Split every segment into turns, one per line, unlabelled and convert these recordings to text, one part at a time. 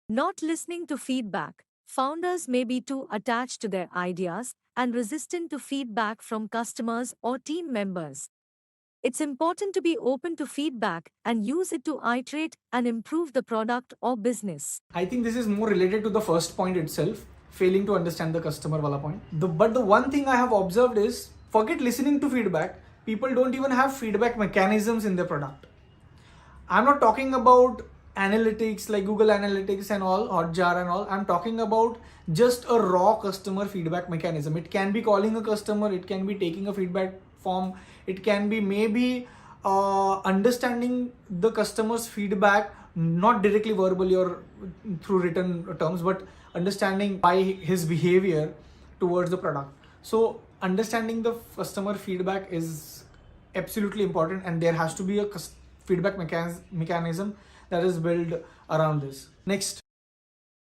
Not listening to feedback. Founders may be too attached to their ideas and resistant to feedback from customers or team members. It's important to be open to feedback and use it to iterate and improve the product or business.
I think this is more related to the first point itself, failing to understand the customer wala point. But the one thing I have observed is, forget listening to feedback, people don't even have feedback mechanisms in their product. I'm not talking about analytics like Google Analytics and all, Hotjar and all. I'm talking about just a raw customer feedback mechanism. It can be calling a customer, it can be taking a feedback form, it can be maybe understanding the customer's feedback, not directly verbally or through written terms, but understanding by his behavior towards the product. So understanding the customer feedback is absolutely important, and there has to be a feedback mechanism that is built around this. Next.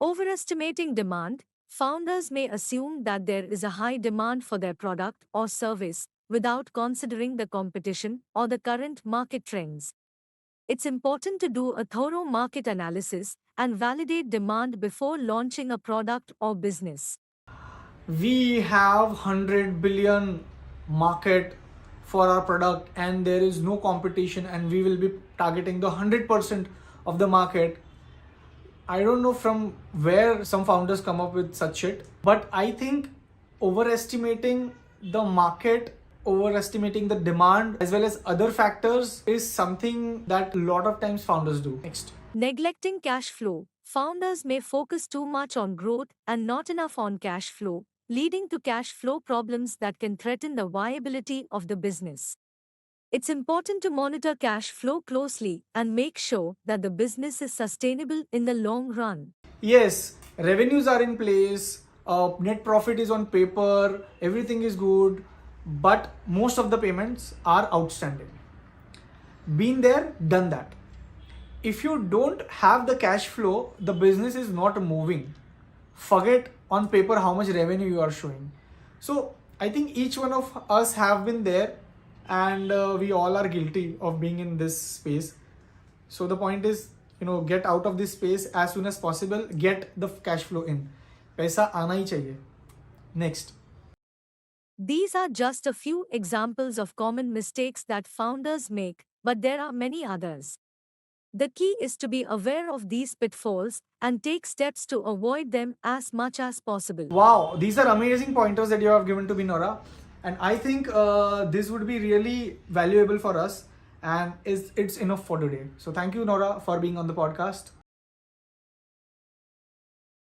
Overestimating demand. Founders may assume that there is a high demand for their product or service without considering the competition or the current market trends. It's important to do a thorough market analysis and validate demand before launching a product or business.
We have 100 billion market for our product and there is no competition, and we will be targeting the 100% of the market. I don't know from where some founders come up with such shit, but I think overestimating the market, overestimating the demand as well as other factors is something that a lot of times founders do. Next.
Neglecting cash flow. Founders may focus too much on growth and not enough on cash flow, leading to cash flow problems that can threaten the viability of the business. It's important to monitor cash flow closely and make sure that the business is sustainable in the long run.
Yes, revenues are in place, net profit is on paper, everything is good, but most of the payments are outstanding. Been there, done that. If you don't have the cash flow, the business is not moving. Forget on paper how much revenue you are showing. So I think each one of us have been there, and we all are guilty of being in this space. So the point is, get out of this space as soon as possible, get the cash flow in. Paisa aana hi chahiye. Next.
These are just a few examples of common mistakes that founders make, but there are many others. The key is to be aware of these pitfalls and take steps to avoid them as much as possible.
Wow, these are amazing pointers that you have given to me, Nora. And I think this would be really valuable for us, and it's enough for today. So thank you, Nora, for being on the podcast.